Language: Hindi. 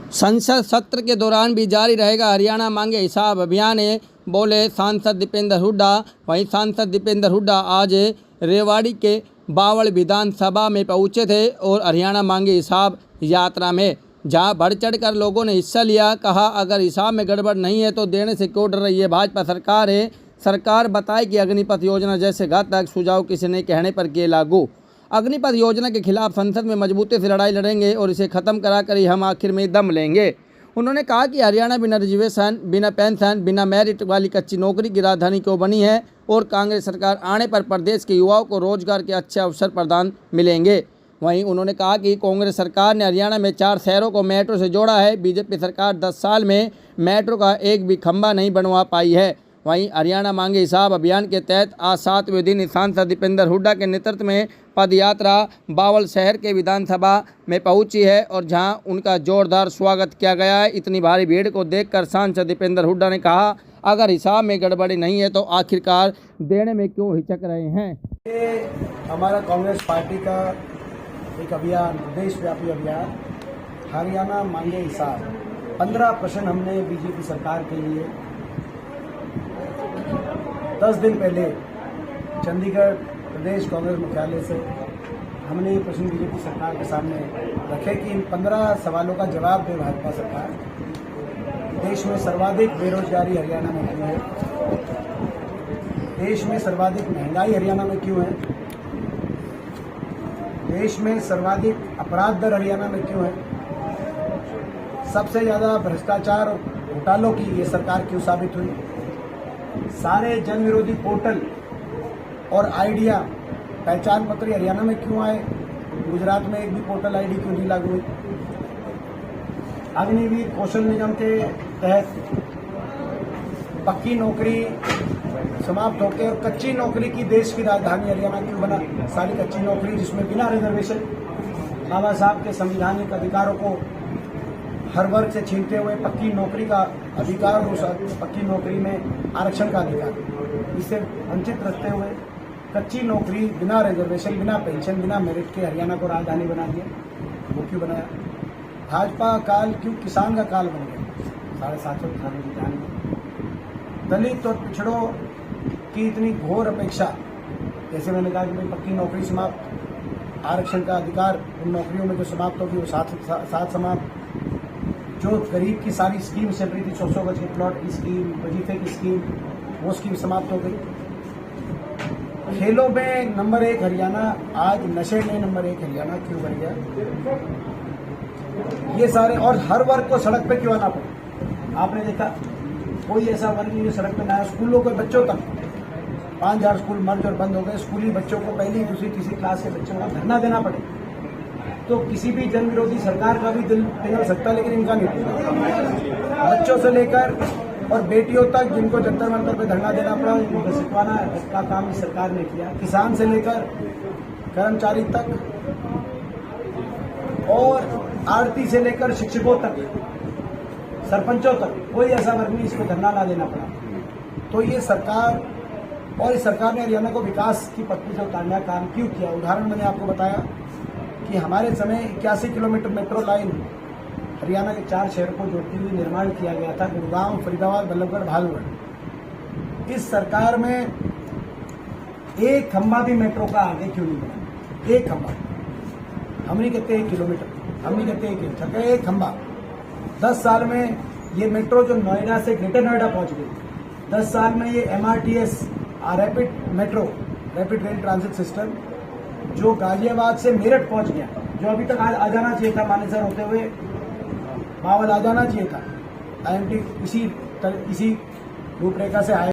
संसद सत्र के दौरान भी जारी रहेगा हरियाणा मांगे हिसाब अभियान, बोले सांसद दीपेंद्र हुड्डा। वहीं सांसद दीपेंद्र हुड्डा आज रेवाड़ी के बावल विधानसभा में पहुंचे थे और हरियाणा मांगे हिसाब यात्रा में जहां बढ़ चढ़ कर लोगों ने हिस्सा लिया। कहा, अगर हिसाब में गड़बड़ नहीं है तो देने से क्यों डर रही है भाजपा सरकार है। सरकार बताए कि अग्निपथ योजना जैसे घातक सुझाव किसी ने कहने पर किए लागू। अग्निपथ योजना के खिलाफ संसद में मजबूती से लड़ाई लड़ेंगे और इसे खत्म कराकर ही हम आखिर में दम लेंगे। उन्होंने कहा कि हरियाणा बिना रिजर्वेशन, बिना पेंशन, बिना मेरिट वाली कच्ची नौकरी की राजधानी क्यों बनी है और कांग्रेस सरकार आने पर प्रदेश के युवाओं को रोजगार के अच्छे अवसर प्रदान मिलेंगे। वहीं उन्होंने कहा कि कांग्रेस सरकार ने हरियाणा में 4 शहरों को मेट्रो से जोड़ा है। बीजेपी सरकार 10 साल में मेट्रो का एक भी खंभा नहीं बनवा पाई है। वहीं हरियाणा मांगे हिसाब अभियान के तहत आज 7वें दिन सांसद दीपेंद्र हुड्डा के नेतृत्व में पदयात्रा बावल शहर के विधानसभा में पहुंची है और जहां उनका जोरदार स्वागत किया गया है। इतनी भारी भीड़ को देखकर सांसद दीपेंद्र हुड्डा ने कहा, अगर हिसाब में गड़बड़ी नहीं है तो आखिरकार देने में क्यों हिचक रहे हैं। ये हमारा कांग्रेस पार्टी का एक अभियान, देशव्यापी अभियान हरियाणा मांगे हिसाब। 15 प्रश्न हमने बीजेपी सरकार के लिए 10 दिन पहले चंडीगढ़ प्रदेश कांग्रेस मुख्यालय से हमने ये प्रश्न बीजेपी सरकार के सामने रखे कि इन 15 सवालों का जवाब दे भाजपा सरकार। देश में सर्वाधिक बेरोजगारी हरियाणा में क्यों है? देश में सर्वाधिक महंगाई हरियाणा में क्यों है? देश में सर्वाधिक अपराध दर हरियाणा में क्यों है? सबसे ज्यादा भ्रष्टाचार और घोटालों की ये सरकार क्यों साबित हुई? सारे जन विरोधी पोर्टल और आइडिया पहचान पत्र हरियाणा में क्यों आए? गुजरात में एक भी पोर्टल आईडी क्यों नहीं लागू हुई? अग्निवीर कौशल निगम के तहत पक्की नौकरी समाप्त होकर और कच्ची नौकरी की देश की राजधानी हरियाणा क्यों बना? सारी कच्ची नौकरी जिसमें बिना रिजर्वेशन बाबा साहब के संवैधानिक अधिकारों को हर वर्ग से छीनते हुए पक्की नौकरी का अधिकार, उस पक्की नौकरी में आरक्षण का अधिकार, इसे वंचित रखते हुए कच्ची नौकरी बिना रिजर्वेशन, बिना पेंशन, बिना मेरिट के हरियाणा को राजधानी बना दिया। वो क्यों बनाया? भाजपा काल क्यों किसान का काल बन गया? 750 किसानों की जान गई। दलित और पिछड़ों की इतनी घोर अपेक्षा, जैसे मैंने कहा कि भाई पक्की नौकरी समाप्त, आरक्षण का अधिकार उन नौकरियों में जो समाप्त होगी वो साथ समाप्त। जो गरीब की सारी स्कीम चल रही थी, 100 गज के प्लॉट की स्कीम, वजीफे की स्कीम, वो स्कीम समाप्त हो गई। खेलों में नंबर 1 हरियाणा, आज नशे में नंबर 1 हरियाणा क्यों बन गया? ये सारे, और हर वर्ग को सड़क पे क्यों आना पड़े? आपने देखा कोई ऐसा वर्ग नहीं जो सड़क पे ना आया। स्कूलों के बच्चों तक 5000 स्कूल मर्ज और बंद हो गए। स्कूली बच्चों को पहली, दूसरी, तीसरी क्लास के बच्चों का धरना देना पड़े तो किसी भी जन विरोधी सरकार का भी दिल पिघल सकता है, लेकिन इनका नहीं। बच्चों से लेकर और बेटियों तक जिनको जंतर मंतर पे धरना देना पड़ा, उनको सिखवाना का काम इस सरकार ने किया। किसान से लेकर कर्मचारी तक और आरती से लेकर शिक्षकों तक, सरपंचों तक, कोई ऐसा वर्ग नहीं इसको धरना ना देना पड़ा। तो ये सरकार, और इस सरकार ने हरियाणा को विकास की पटरी से उतारने का काम क्यों किया? उदाहरण मैंने आपको बताया कि हमारे समय 81 किलोमीटर मेट्रो लाइन हरियाणा के 4 शहर को जोड़ती हुई निर्माण किया गया था, गुड़गांव, फरीदाबाद, बल्लभगढ़, भालगढ़। इस सरकार में एक खंभा भी मेट्रो का आगे क्यों नहीं बना? एक खंभा, हम नहीं कहते 1 किलोमीटर, हम नहीं कहते 1 इंच, एक खंभा। 10 साल में ये मेट्रो जो नोएडा से ग्रेटर नोएडा पहुंच गई, 10 साल में ये MRTS rapid metro, rapid rail transit system, जो गाजियाबाद से मेरठ पहुंच गया, जो अभी तक आ जाना चाहिए था, मानेसर होते हुए बावल आ जाना चाहिए था। IMT इसी रूपरेखा से आए।